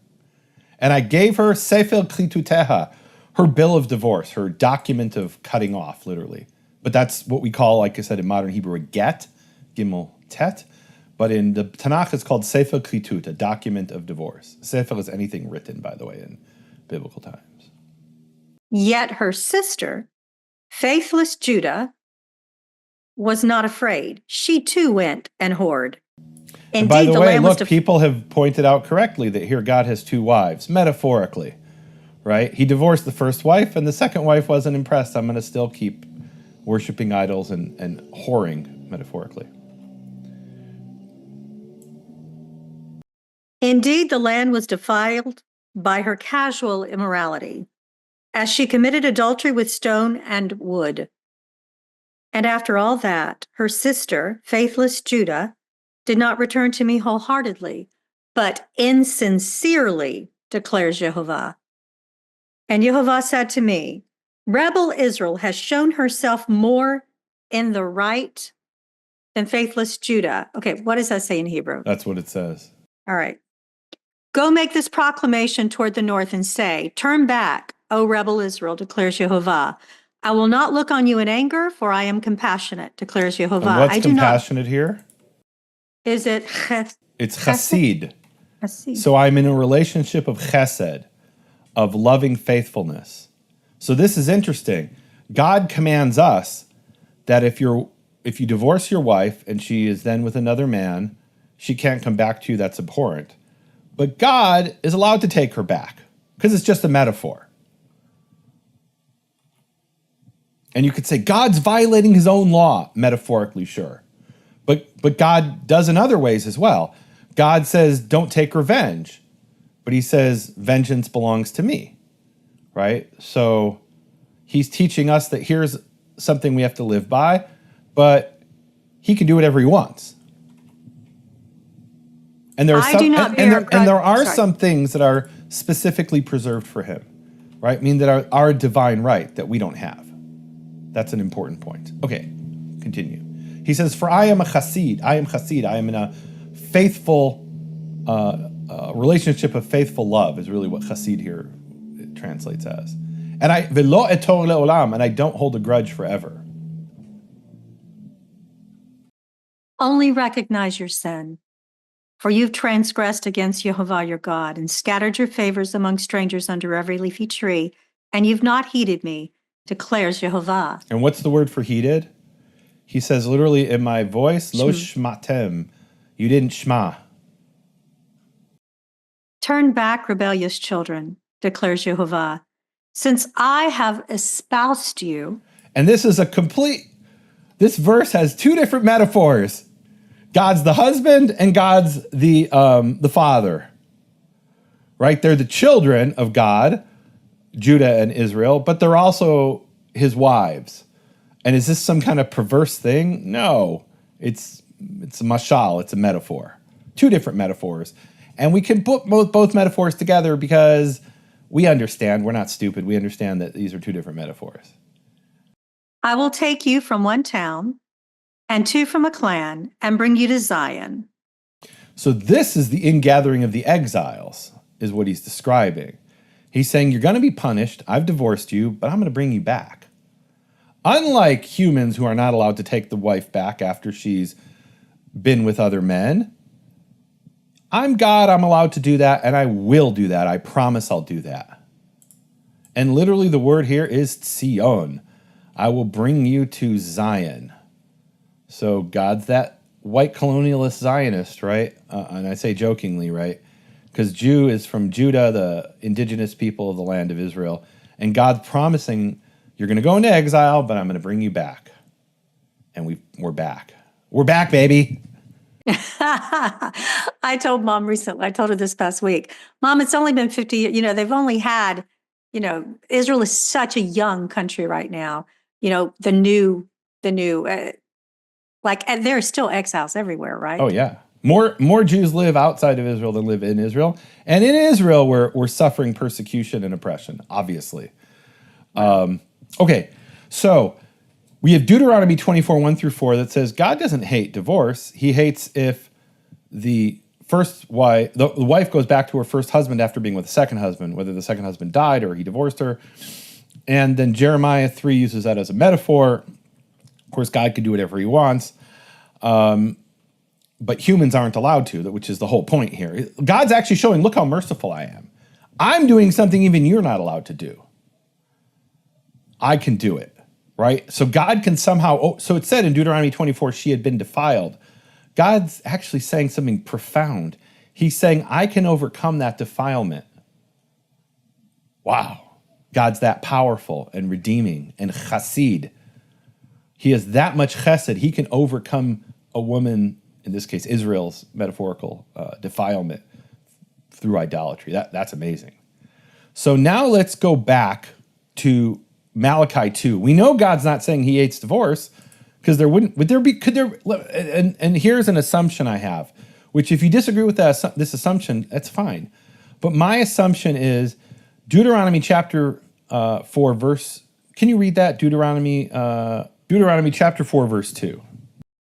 And I gave her sefer klituteha, her bill of divorce, her document of cutting off, literally. But that's what we call, like I said, in modern Hebrew, a get, gimel tet. But in the Tanakh, it's called sefer klitut, a document of divorce. Sefer is anything written, by the way, in biblical times.
Yet her sister, faithless Judah, was not afraid. She too went and whored. Indeed,
And by the way,
land
look,
was
people have pointed out correctly that here God has two wives, metaphorically, right? He divorced the first wife, and the second wife wasn't impressed. I'm going to still keep worshiping idols and whoring, metaphorically.
Indeed, the land was defiled by her casual immorality, as she committed adultery with stone and wood. And after all that, her sister, faithless Judah, did not return to me wholeheartedly, but insincerely, declares Jehovah. And Jehovah said to me, rebel Israel has shown herself more in the right than faithless Judah. Okay, what does that say in Hebrew?
That's what it says.
All right. Go make this proclamation toward the north and say, turn back, O rebel Israel, declares Jehovah. I will not look on you in anger, for I am compassionate, declares Jehovah.
And what's
I do
compassionate here?
not. Is it
It's chesed.
chesed?
So I'm in a relationship of chesed, of loving faithfulness. So this is interesting. God commands us that if you divorce your wife and she is then with another man, she can't come back to you. That's abhorrent. But God is allowed to take her back because it's just a metaphor. And you could say God's violating his own law, metaphorically, sure. But God does in other ways as well. God says, don't take revenge. But he says, vengeance belongs to me, right? So he's teaching us that here's something we have to live by, but he can do whatever he wants. And there are some things that are specifically preserved for him, right? I mean, that are a divine right that we don't have. That's an important point. Okay, continue. He says, for I am a chassid. I am in a faithful relationship of faithful love is really what chassid here translates as. And I velo etor leolam, and I don't hold a grudge forever.
Only recognize your sin, for you've transgressed against Jehovah your God and scattered your favors among strangers under every leafy tree, and you've not heeded me, declares Jehovah.
And what's the word for heeded? He says literally, in my voice, lo shmatem. You didn't shma.
Turn back, rebellious children, declares Jehovah, since I have espoused you.
And this is this verse has two different metaphors. God's the husband and God's the father. Right? They're the children of God, Judah and Israel, but they're also his wives. And is this some kind of perverse thing? No. It's a mashal, it's a metaphor. Two different metaphors. And we can put both metaphors together because we understand, we're not stupid, we understand that these are two different metaphors.
I will take you from one town and two from a clan and bring you to Zion.
So this is the ingathering of the exiles, is what he's describing. He's saying, you're going to be punished, I've divorced you, but I'm going to bring you back. Unlike humans who are not allowed to take the wife back after she's been with other men, I'm God, I'm allowed to do that, and I will do that. I promise I'll do that. And literally the word here is Tzion. I will bring you to Zion. So God's that white colonialist Zionist, right? And I say jokingly, right? Because Jew is from Judah, the indigenous people of the land of Israel. And God's promising, you're going to go into exile, but I'm going to bring you back. And we're back. We're back, baby.
I told Mom recently, I told her this past week, Mom, it's only been 50 years. They've only had, Israel is such a young country right now. The new, and there are still exiles everywhere, right?
Oh, yeah. More Jews live outside of Israel than live in Israel. And in Israel, we're suffering persecution and oppression, obviously. Okay, so we have Deuteronomy 24, 1 through 4 that says God doesn't hate divorce. He hates if the wife goes back to her first husband after being with the second husband, whether the second husband died or he divorced her. And then Jeremiah 3 uses that as a metaphor. Of course, God can do whatever he wants. But humans aren't allowed to, which is the whole point here. God's actually showing, look how merciful I am. I'm doing something even you're not allowed to do. I can do it, right? So God can somehow, so it said in Deuteronomy 24, she had been defiled. God's actually saying something profound. He's saying, I can overcome that defilement. Wow. God's that powerful and redeeming and chassid. He has that much chesed. He can overcome a woman, in this case, Israel's metaphorical defilement through idolatry. That's amazing. So now let's go back to Malachi 2. We know God's not saying he hates divorce because and here's an assumption I have, which if you disagree with this assumption, that's fine. But my assumption is Deuteronomy chapter 4 verse, can you read that? Deuteronomy chapter 4 verse 2.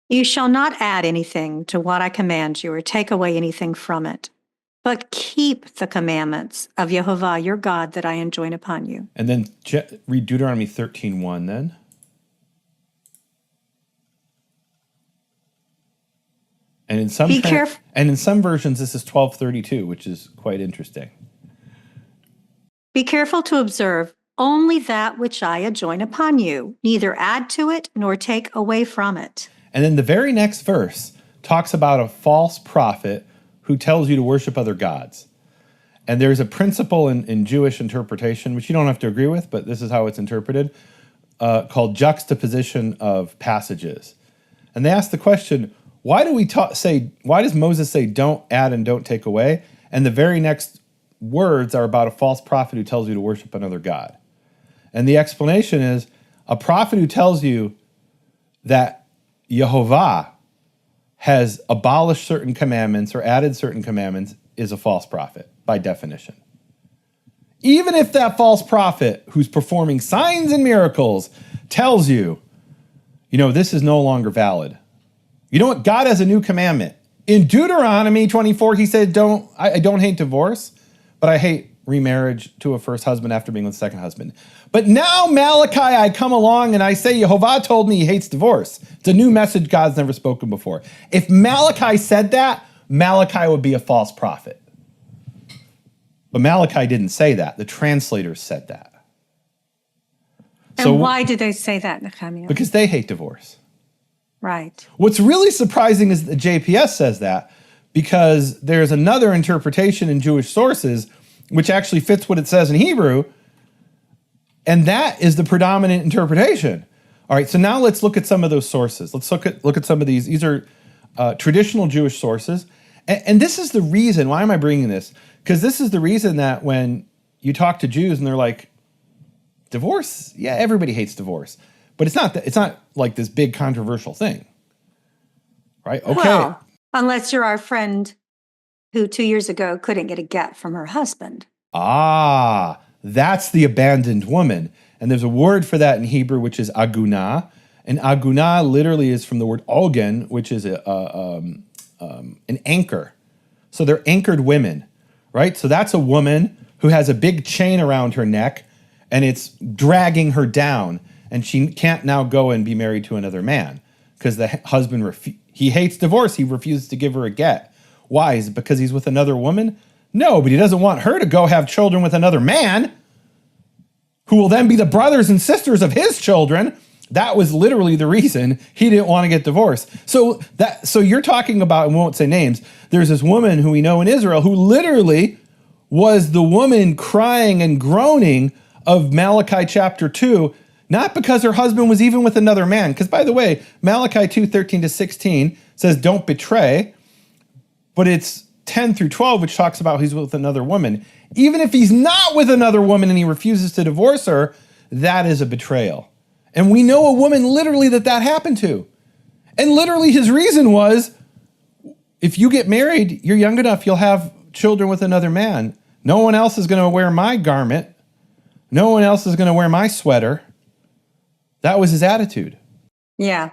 You shall not add anything to what I command you or take away anything from it, but keep the commandments of Jehovah your God that I enjoin upon you.
And then read Deuteronomy 13:1 then. And in some versions this is 12:32, which is quite interesting.
Be careful to observe only that which I adjoin upon you, neither add to it nor take away from it.
And then the very next verse talks about a false prophet who tells you to worship other gods. And there's a principle in Jewish interpretation, which you don't have to agree with, but this is how it's interpreted, called juxtaposition of passages. And they ask the question, why does Moses say don't add and don't take away? And the very next words are about a false prophet who tells you to worship another god. And the explanation is a prophet who tells you that Yehovah has abolished certain commandments or added certain commandments is a false prophet by definition. Even if that false prophet who's performing signs and miracles tells you, this is no longer valid. You know what? God has a new commandment. In Deuteronomy 24, he said, I don't hate divorce, but I hate remarriage to a first husband after being with a second husband. But now Malachi, I come along and I say, Yehovah told me he hates divorce. It's a new message God's never spoken before. If Malachi said that, Malachi would be a false prophet. But Malachi didn't say that. The translators said that.
And why did they say that, Nehemiah?
Because they hate divorce.
Right.
What's really surprising is that JPS says that, because there's another interpretation in Jewish sources which actually fits what it says in Hebrew, and that is the predominant interpretation. All right, so now let's look at some of those sources. Let's look at some of these. These are traditional Jewish sources, and this is the reason. Why am I bringing this? Because this is the reason that when you talk to Jews and they're like, divorce, yeah, everybody hates divorce, but it's not like this big controversial thing, right? Okay.
Well, unless you're our friend who 2 years ago couldn't get a get from her husband.
Ah, that's the abandoned woman. And there's a word for that in Hebrew, which is agunah. And agunah literally is from the word ogen, which is an anchor. So they're anchored women, right? So that's a woman who has a big chain around her neck and it's dragging her down. And she can't now go and be married to another man because the husband, he hates divorce. He refuses to give her a get. Why? Is it because he's with another woman? No, but he doesn't want her to go have children with another man who will then be the brothers and sisters of his children. That was literally the reason he didn't want to get divorced. So you're talking about, and we won't say names, there's this woman who we know in Israel who literally was the woman crying and groaning of Malachi chapter 2, not because her husband was even with another man. Because by the way, Malachi 2:13-16 says don't betray, but it's 10 through 12, which talks about he's with another woman. Even if he's not with another woman and he refuses to divorce her, that is a betrayal. And we know a woman literally that happened to. And literally his reason was, if you get married, you're young enough, you'll have children with another man. No one else is going to wear my garment. No one else is going to wear my sweater. That was his attitude.
Yeah.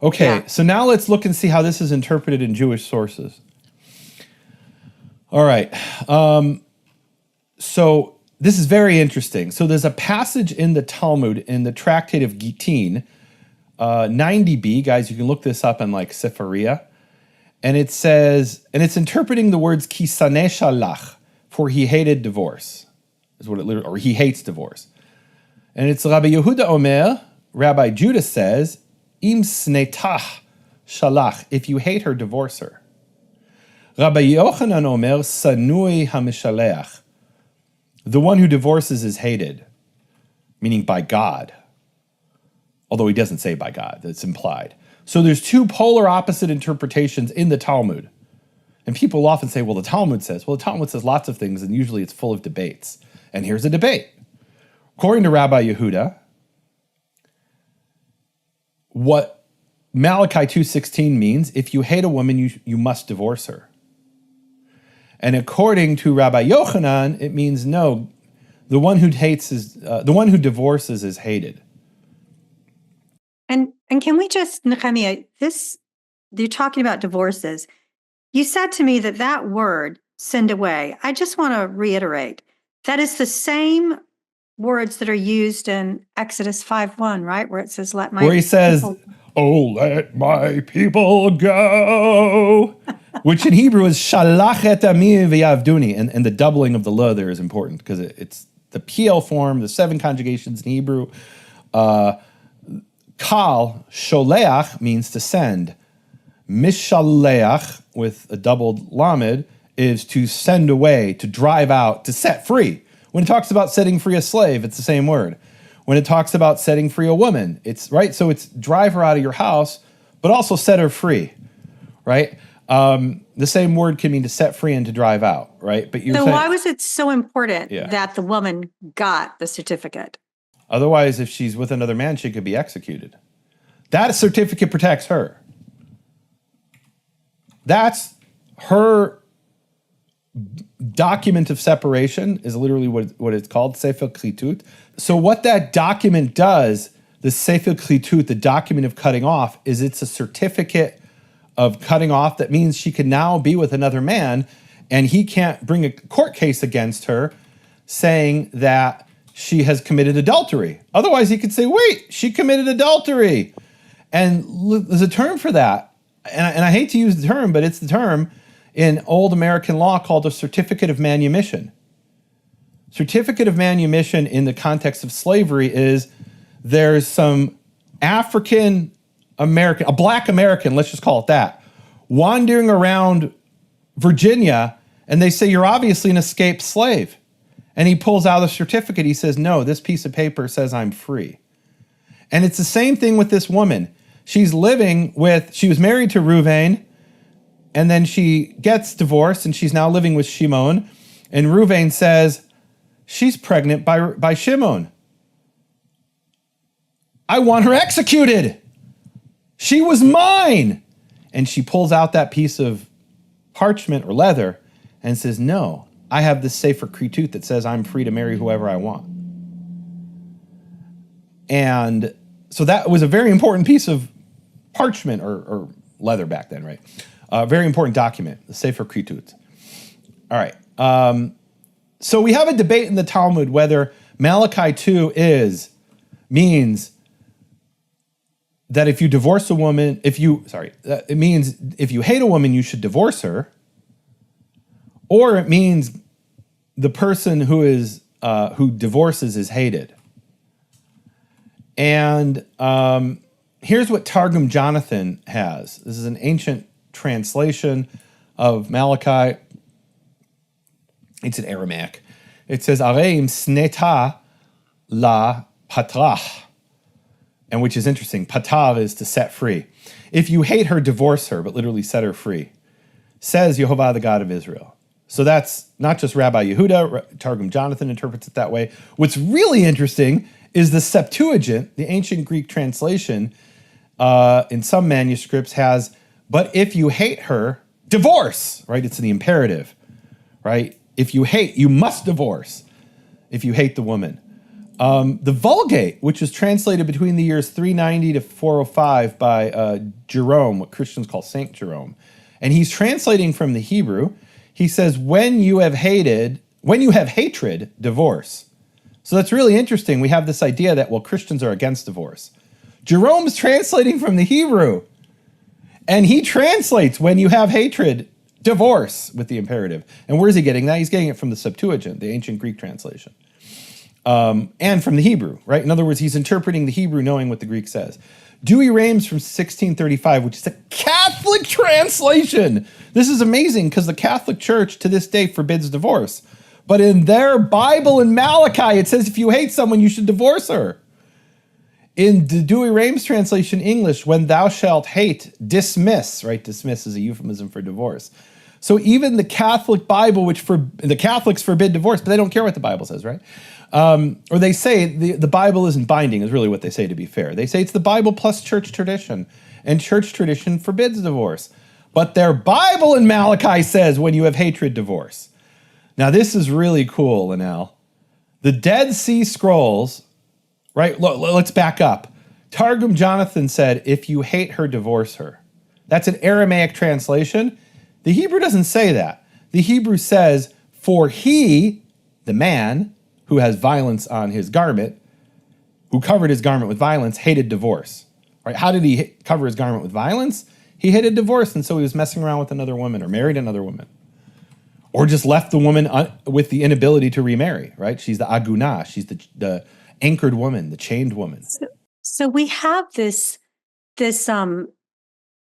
Okay,
Yeah.
So now let's look and see how this is interpreted in Jewish sources. All right. So this is very interesting. So there's a passage in the Talmud, in the Tractate of Gittin, 90b. Guys, you can look this up in like Sefaria. And it says, and it's interpreting the words ki saneh shalach, for he hated divorce, is what it literally, or he hates divorce. And it's Rabbi Yehuda Omer, Rabbi Judah says, im snetach shalach, if you hate her, divorce her. Rabbi Yochanan Omer, sanui hamishaleach, the one who divorces is hated, meaning by God. Although he doesn't say by God, that's implied. So there's two polar opposite interpretations in the Talmud. And people often say, well, the Talmud says lots of things, and usually it's full of debates. And here's a debate. According to Rabbi Yehuda, what Malachi 2:16 means, if you hate a woman, you must divorce her. And according to Rabbi Yochanan, it means no, the one who divorces is hated.
And can we just, Nehemia, you're talking about divorces. You said to me that word, send away, I just want to reiterate, that is the same words that are used in Exodus 5:1, right? Where it says,
where he says, oh, let my people go. Which in Hebrew is shalach et ami v'yavduni. And the doubling of the la there is important because it's the PL form, the 7 conjugations in Hebrew. Kal, sholeach, means to send. Mishaleach, with a doubled lamed, is to send away, to drive out, to set free. When it talks about setting free a slave, it's the same word. When it talks about setting free a woman, it's right. So it's drive her out of your house, but also set her free, right? The same word can mean to set free and to drive out, right? But
so why was it so important that the woman got the certificate?
Otherwise, if she's with another man, she could be executed. That certificate protects her. That's her document of separation, is literally what it's called, Sefer Klitut. So what that document does, the Sefer Klitut, the document of cutting off, is it's a certificate of cutting off that means she can now be with another man and he can't bring a court case against her saying that she has committed adultery. Otherwise, he could say, wait, she committed adultery. And there's a term for that. And I hate to use the term, but it's the term in old American law called a certificate of manumission. Certificate of manumission in the context of slavery is there's some African American, a black American, let's just call it that, wandering around Virginia, and they say, you're obviously an escaped slave. And he pulls out a certificate. He says, no, this piece of paper says I'm free. And it's the same thing with this woman. She was married to Reuven, and then she gets divorced, and she's now living with Shimon. And Reuven says, she's pregnant by Shimon. I want her executed. She was mine. And she pulls out that piece of parchment or leather and says, no, I have this sefer kritut that says I'm free to marry whoever I want. And so that was a very important piece of parchment or leather back then, right? A very important document, the sefer kritut. All right. So we have a debate in the Talmud whether Malachi 2 means that if you divorce a woman, it means if you hate a woman, you should divorce her, or it means the person who divorces is hated. And here's what Targum Jonathan has. This is an ancient translation of Malachi. It's in Aramaic. It says, Areim sneta la patrach. And which is interesting. Patar is to set free. If you hate her, divorce her, but literally set her free. Says Yehovah, the God of Israel. So that's not just Rabbi Yehuda. Targum Jonathan interprets it that way. What's really interesting is the Septuagint, the ancient Greek translation, in some manuscripts has, but if you hate her, divorce, right? It's in the imperative, right? If you hate, you must divorce if you hate the woman. The Vulgate, which was translated between the years 390 to 405 by Jerome, what Christians call Saint Jerome, and he's translating from the Hebrew. He says, when you have hatred, divorce. So that's really interesting. We have this idea that, well, Christians are against divorce. Jerome's translating from the Hebrew, and he translates when you have hatred, divorce with the imperative. And where is he getting that? He's getting it from the Septuagint, the ancient Greek translation. And from the Hebrew, right? In other words, he's interpreting the Hebrew knowing what the Greek says. Dewey Rames from 1635, which is a Catholic translation. This is amazing because the Catholic Church to this day forbids divorce. But in their Bible in Malachi, it says if you hate someone, you should divorce her. In the Dewey Rames translation English, when thou shalt hate, dismiss, right? Dismiss is a euphemism for divorce. So even the Catholic Bible, the Catholics forbid divorce, but they don't care what the Bible says, right? Or they say the Bible isn't binding, is really what they say, to be fair. They say it's the Bible plus church tradition, and church tradition forbids divorce. But their Bible in Malachi says when you have hatred, divorce. Now this is really cool, Lynell. The Dead Sea Scrolls, right? Let's back up. Targum Jonathan said, if you hate her, divorce her. That's an Aramaic translation. The Hebrew doesn't say that. The Hebrew says, for he, the man, who has violence on his garment, who covered his garment with violence, hated divorce. Right? How did he cover his garment with violence? He hated divorce, and so he was messing around with another woman or married another woman. Or just left the woman with the inability to remarry, right? She's the agunah. She's the anchored woman, the chained woman.
So we have this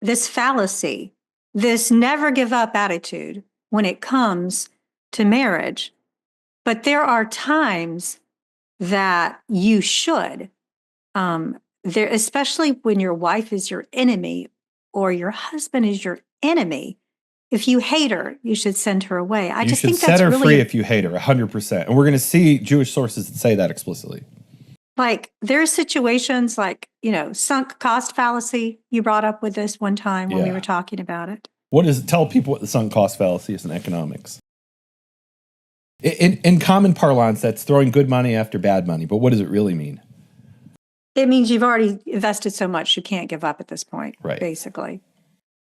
fallacy, this never give up attitude when it comes to marriage. But there are times that you should, especially when your wife is your enemy or your husband is your enemy. If you hate her, you should send her away. I just think that's
set her
really
free if you hate her, 100%. And we're going to see Jewish sources that say that explicitly.
Like there are situations like, sunk cost fallacy. You brought up with this one time when we were talking about it.
What is it? Tell people what the sunk cost fallacy is in economics. In common parlance, that's throwing good money after bad money. But what does it really mean?
It means you've already invested so much you can't give up at this point, right? Basically.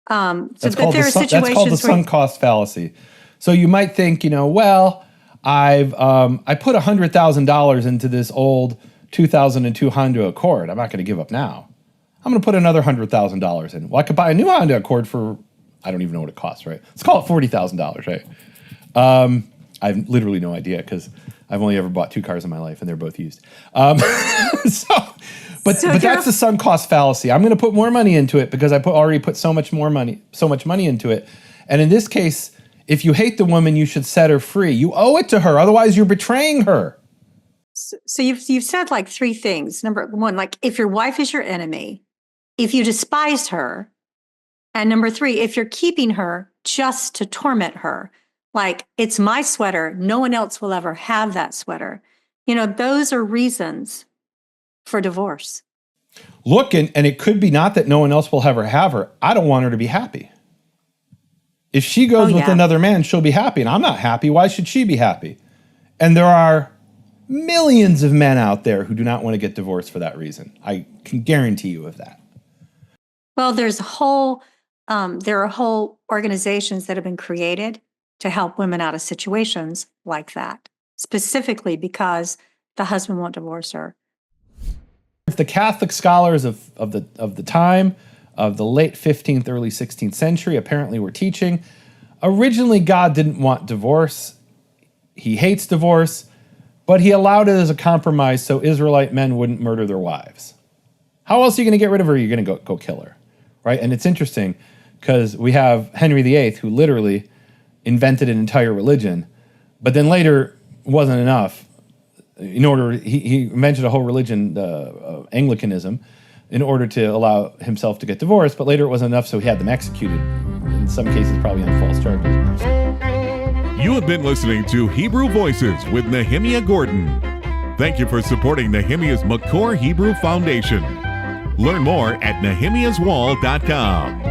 That's called
the sunk cost fallacy. So you might think, I put $100,000 into this old 2002 Honda Accord. I'm not going to give up now. I'm going to put another $100,000 in. Well, I could buy a new Honda Accord for, I don't even know what it costs, right? Let's call it $40,000, right? I have literally no idea because I've only ever bought 2 cars in my life, and they're both used. But that's the sunk cost fallacy. I'm going to put more money into it because I already put so much money into it. And in this case, if you hate the woman, you should set her free. You owe it to her. Otherwise, you're betraying her.
So you've said like 3 things. Number 1, like if your wife is your enemy, if you despise her, and number 3, if you're keeping her just to torment her, like it's my sweater, no one else will ever have that sweater. Those are reasons for divorce.
Look, and it could be not that no one else will ever have her. I don't want her to be happy. If she goes with another man, she'll be happy, and I'm not happy. Why should she be happy? And there are millions of men out there who do not want to get divorced for that reason. I can guarantee you of that.
Well, there are whole organizations that have been created to help women out of situations like that, specifically because the husband won't divorce her.
The Catholic scholars of the time, of the late 15th, early 16th century, apparently were teaching, originally God didn't want divorce. He hates divorce, but he allowed it as a compromise so Israelite men wouldn't murder their wives. How else are you going to get rid of her? You're going to go kill her, right? And it's interesting because we have Henry VIII, who literally invented an entire religion, but then later wasn't enough. He invented a whole religion, Anglicanism, in order to allow himself to get divorced, but later it wasn't enough, so he had them executed, in some cases probably on false charges.
You have been listening to Hebrew Voices with Nehemia Gordon. Thank you for supporting Nehemia's McCore Hebrew Foundation. Learn more at NehemiasWall.com.